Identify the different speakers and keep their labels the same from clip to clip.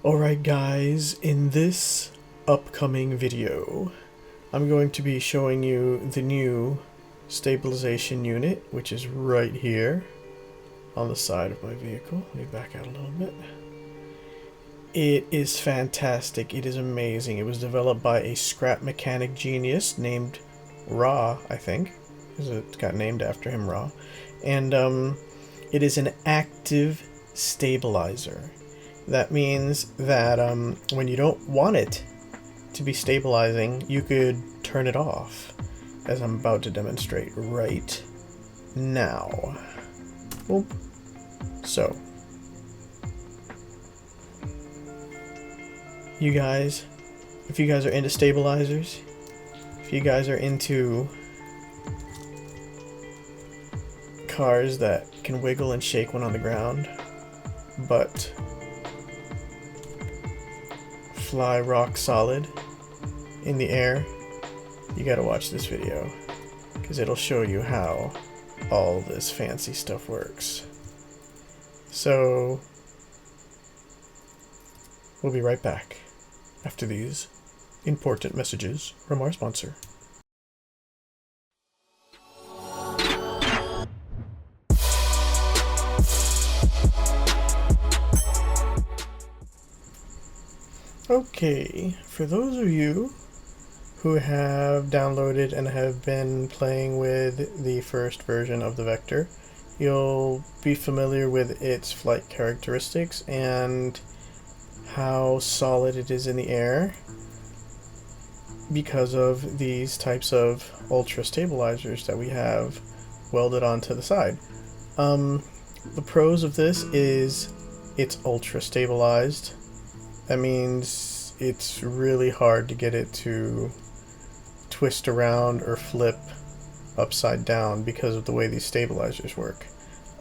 Speaker 1: Alright guys, in this upcoming video, I'm going to be showing you the new stabilization unit, which is right here on the side of my vehicle. Let me back out a little bit. It is fantastic. It is amazing. It was developed by a scrap mechanic genius named Ra, I think. It got named after him, Ra. And it is an active stabilizer. That means that when you don't want it to be stabilizing, you could turn it off, as I'm about to demonstrate right now. Boop. So, you guys, if you guys are into stabilizers, if you guys are into cars that can wiggle and shake when on the ground, but fly rock solid in the air, you gotta watch this video, because it'll show you how all this fancy stuff works. So, we'll be right back after these important messages from our sponsor. Okay, for those of you who have downloaded and have been playing with the first version of the Vector, you'll be familiar with its flight characteristics and how solid it is in the air because of these types of ultra stabilizers that we have welded onto the side. The pros of this is it's ultra stabilized. That means it's really hard to get it to twist around or flip upside down because of the way these stabilizers work.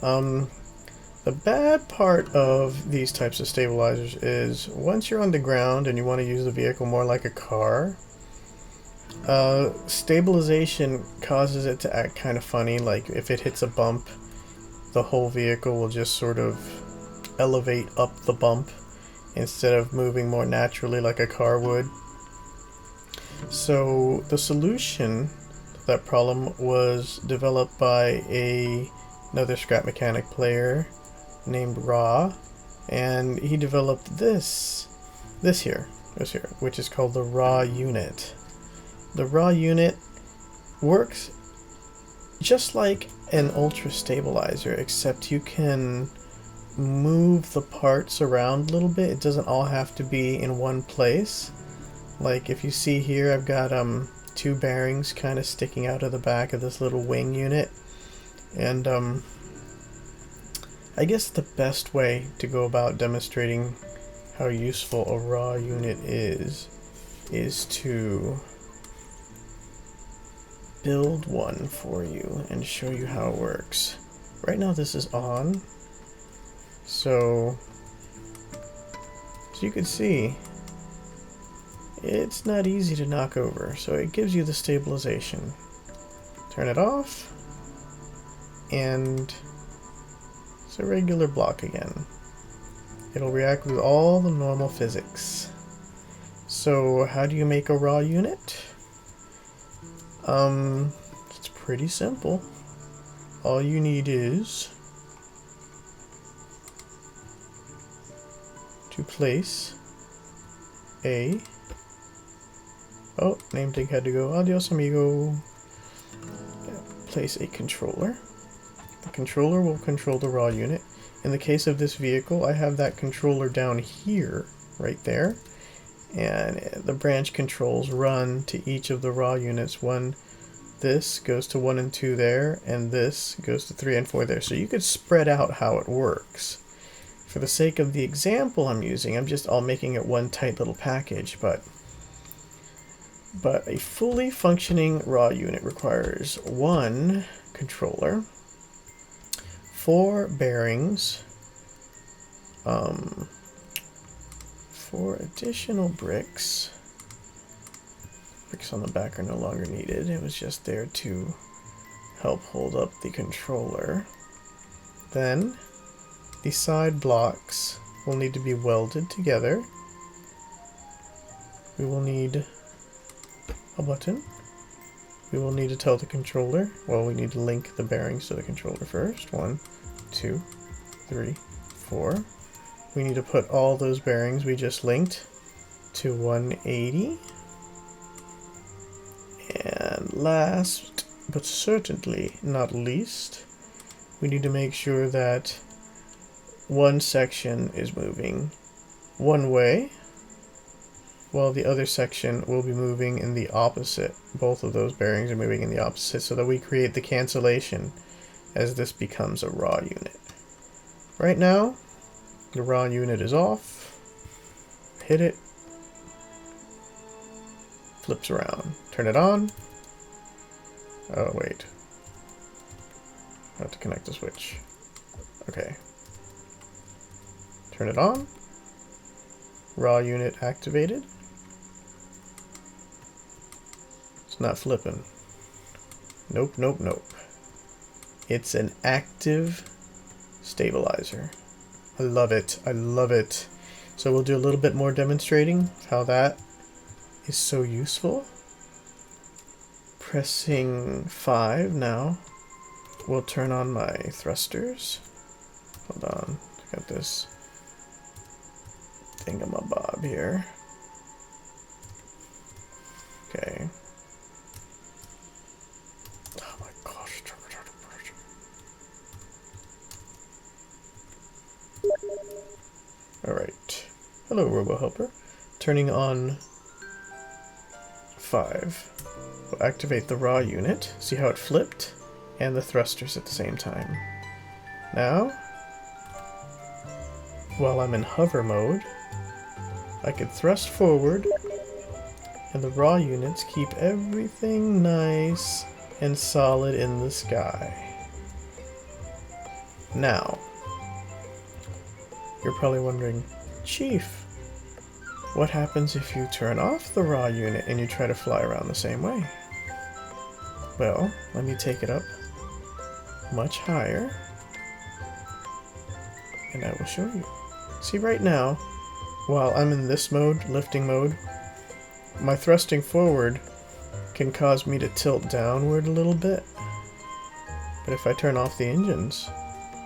Speaker 1: The bad part of these types of stabilizers is once you're on the ground and you want to use the vehicle more like a car, stabilization causes it to act kind of funny. Like if it hits a bump, the whole vehicle will just sort of elevate up the bump instead of moving more naturally like a car would. So the solution to that problem was developed by another scrap mechanic player named Ra, and he developed this here, which is called the Ra unit. The Ra unit works just like an ultra stabilizer, except you can move the parts around a little bit. It doesn't all have to be in one place. Like if you see here, I've got two bearings kind of sticking out of the back of this little wing unit, and I guess the best way to go about demonstrating how useful a Ra unit is to build one for you and show you how it works. Right now this is on, so as you can see, it's not easy to knock over, so it gives you the stabilization. Turn it off, and it's a regular block again. It'll react with all the normal physics. So how do you make a Ra unit? It's pretty simple. All you need is to place a... Oh, namedink had to go. Adios, amigo. Place a controller. The controller will control the Ra unit. In the case of this vehicle, I have that controller down here, right there. And the branch controls run to each of the Ra units. This goes to 1 and 2 there, and this goes to 3 and 4 there. So you could spread out how it works. For the sake of the example I'm using, I'm just all making it one tight little package, but a fully functioning Ra unit requires 1 controller, 4 bearings, 4 additional bricks. Bricks on the back are no longer needed. It was just there to help hold up the controller. Then the side blocks will need to be welded together. We will need a button. We will need to tell the controller. Well, we need to link the bearings to the controller first. 1, 2, 3, 4. We need to put all those bearings we just linked to 180. And last, but certainly not least, we need to make sure that one section is moving one way, while the other section will be moving in the opposite. Both of those bearings are moving in the opposite, so that we create the cancellation as this becomes a raw unit. Right now, the raw unit is off. Hit it. Flips around. Turn it on. Oh, wait. I have to connect the switch. Okay. Turn it on. Raw unit activated. It's not flipping. Nope, nope, nope. It's an active stabilizer. I love it. I love it. So we'll do a little bit more demonstrating how that is so useful. Pressing 5 now will turn on my thrusters. Hold on. I got this thingamabob here. Okay. Oh my gosh. Alright. Hello, RoboHelper. Turning on 5. We'll activate the raw unit. See how it flipped? And the thrusters at the same time. Now, while I'm in hover mode, I could thrust forward, and the raw units keep everything nice and solid in the sky. Now, you're probably wondering, Chief, what happens if you turn off the raw unit and you try to fly around the same way? Well, let me take it up much higher, and I will show you. See, right now, while I'm in this mode, lifting mode, my thrusting forward can cause me to tilt downward a little bit. But if I turn off the engines,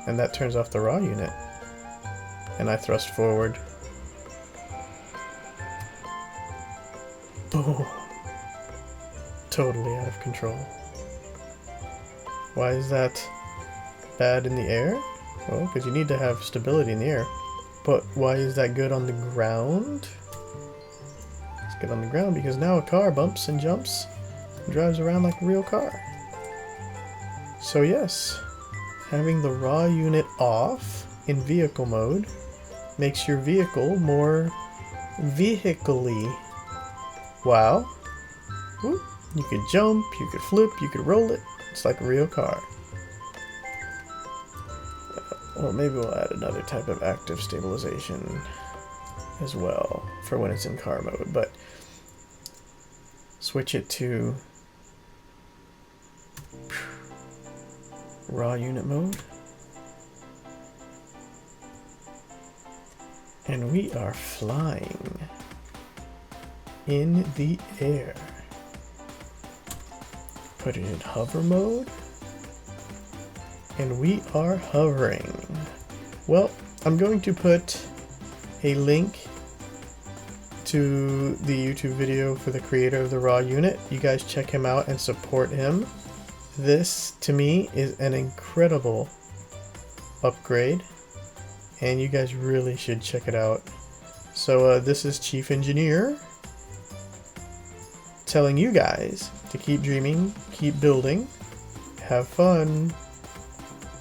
Speaker 1: and that turns off the raw unit, and I thrust forward, boom, totally out of control. Why is that bad in the air? Well, because you need to have stability in the air. But why is that good on the ground? It's good on the ground because now a car bumps and jumps and drives around like a real car. So yes, having the raw unit off in vehicle mode makes your vehicle more vehicle-y. Wow. Whoop. You could jump, you could flip, you could roll it. It's like a real car. Well, maybe we'll add another type of active stabilization as well for when it's in car mode, but switch it to raw unit mode. And we are flying in the air. Put it in hover mode. And we are hovering. Well, I'm going to put a link to the YouTube video for the creator of the raw unit. You guys check him out and support him. This, to me, is an incredible upgrade, and you guys really should check it out. So this is Chief Engineer telling you guys to keep dreaming, keep building, have fun,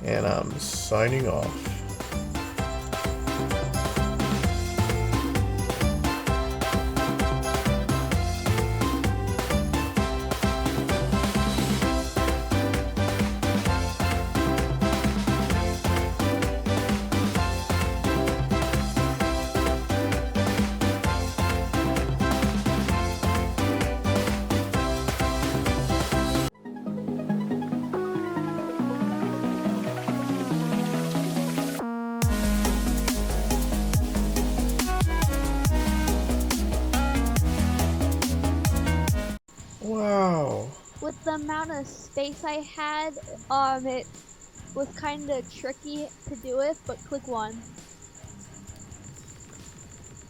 Speaker 1: and I'm signing off.
Speaker 2: amount of space I had, it was kind of tricky to do it, but click 1.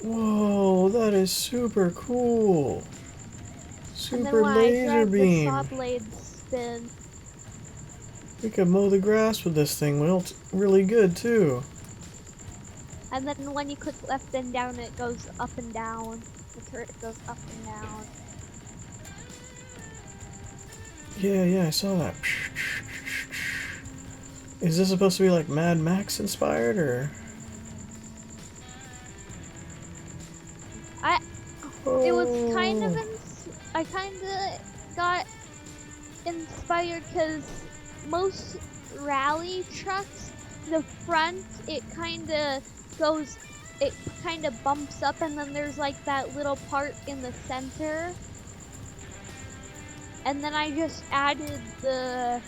Speaker 1: Whoa, that is super cool.
Speaker 2: And then
Speaker 1: Super
Speaker 2: when I
Speaker 1: laser
Speaker 2: drag the saw
Speaker 1: beam.
Speaker 2: blade spin.
Speaker 1: We could mow the grass with this thing. Well, it's really good too.
Speaker 2: And then when you click left and down, it goes up and down. The turret goes up and down.
Speaker 1: Yeah, I saw that. Is this supposed to be like Mad Max inspired, or?
Speaker 2: It was kind of, I kind of got inspired because most rally trucks, the front, it kind of bumps up, and then there's like that little part in the center. And then I just added the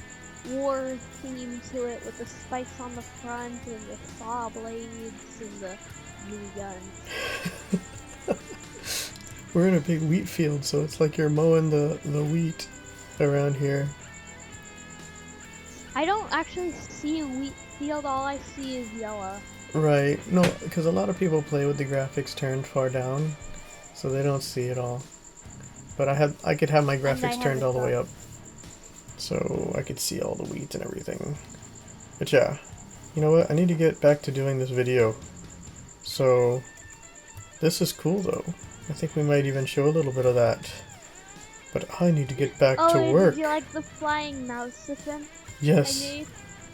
Speaker 2: war theme to it with the spikes on the front and the saw blades and the miniguns.
Speaker 1: We're in a big wheat field, so it's like you're mowing the wheat around here.
Speaker 2: I don't actually see a wheat field, all I see is yellow.
Speaker 1: Right. No, because a lot of people play with the graphics turned far down, so they don't see it all. But I could have my graphics turned all the way up, so I could see all the wheat and everything. But yeah, you know what? I need to get back to doing this video. So, this is cool though. I think we might even show a little bit of that. But I need to get back to work.
Speaker 2: Did you like the flying Mouseaphant?
Speaker 1: Yes.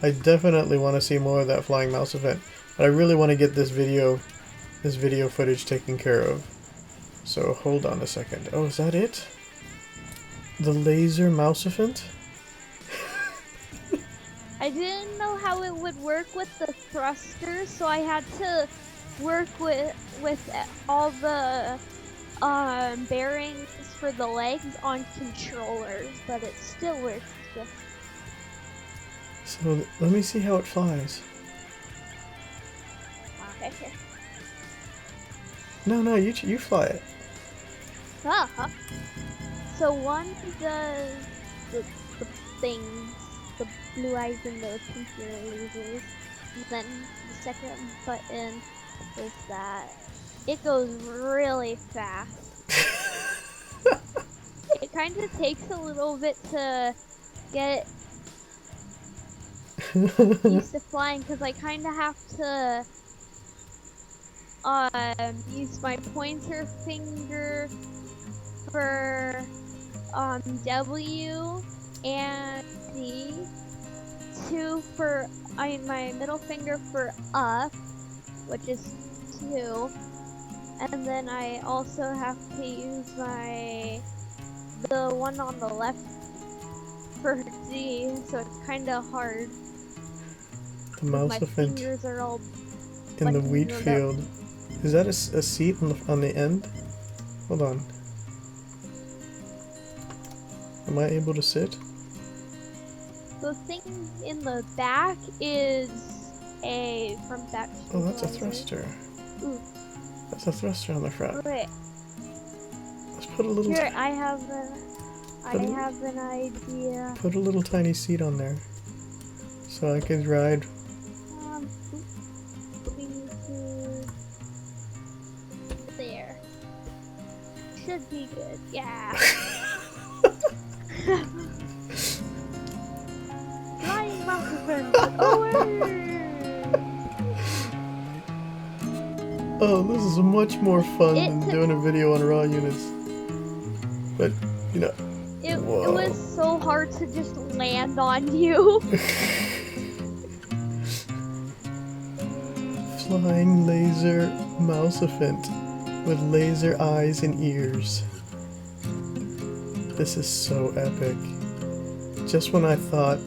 Speaker 1: I definitely want to see more of that flying Mouseaphant. But I really want to get this video footage taken care of. So hold on a second. Oh, is that it? The laser Mouseaphant?
Speaker 2: I didn't know how it would work with the thruster, so I had to work with all the bearings for the legs on controllers, but it still works.
Speaker 1: So let me see how it flies.
Speaker 2: Okay.
Speaker 1: No, you fly it.
Speaker 2: So one does the things, the blue eyes and the pinky lasers, and then the second button is that. It goes really fast. It kind of takes a little bit to get used to flying, because I kind of have to use my pointer finger for W and D, 2 for my middle finger for up, which is 2, and then I also have to use the one on the left for D, so it's kind of hard.
Speaker 1: The
Speaker 2: My
Speaker 1: Mouseaphant
Speaker 2: fingers are all
Speaker 1: in the wheat field. Is that a seat on the end? Hold on. Am I able to sit?
Speaker 2: The thing in the back is a front back.
Speaker 1: Oh, that's a thruster.
Speaker 2: Ooh.
Speaker 1: That's a thruster on the front.
Speaker 2: Wait.
Speaker 1: Let's put a little.
Speaker 2: Here, I have an idea.
Speaker 1: Put a little tiny seat on there, so I could ride.
Speaker 2: There. Should be good. Yeah. Flying Mouseaphant away!
Speaker 1: Oh, this is much more fun than doing a video on raw units. But, you know.
Speaker 2: It was so hard to just land on you.
Speaker 1: Flying laser Mouseaphant with laser eyes and ears. This is so epic. Just when I thought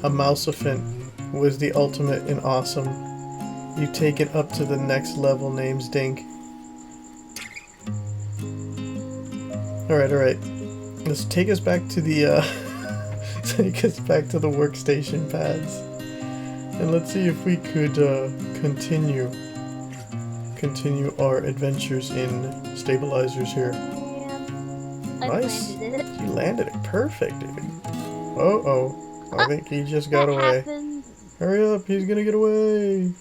Speaker 1: a Mouseaphant was the ultimate in awesome, you take it up to the next level, namedink. Alright. Let's take us back to the workstation pads. And let's see if we could continue our adventures in stabilizers here.
Speaker 2: And I
Speaker 1: Nice.
Speaker 2: landed it.
Speaker 1: You landed it perfect, dude. Uh-oh. I think he just got
Speaker 2: That
Speaker 1: away.
Speaker 2: happens.
Speaker 1: Hurry up, he's gonna get away.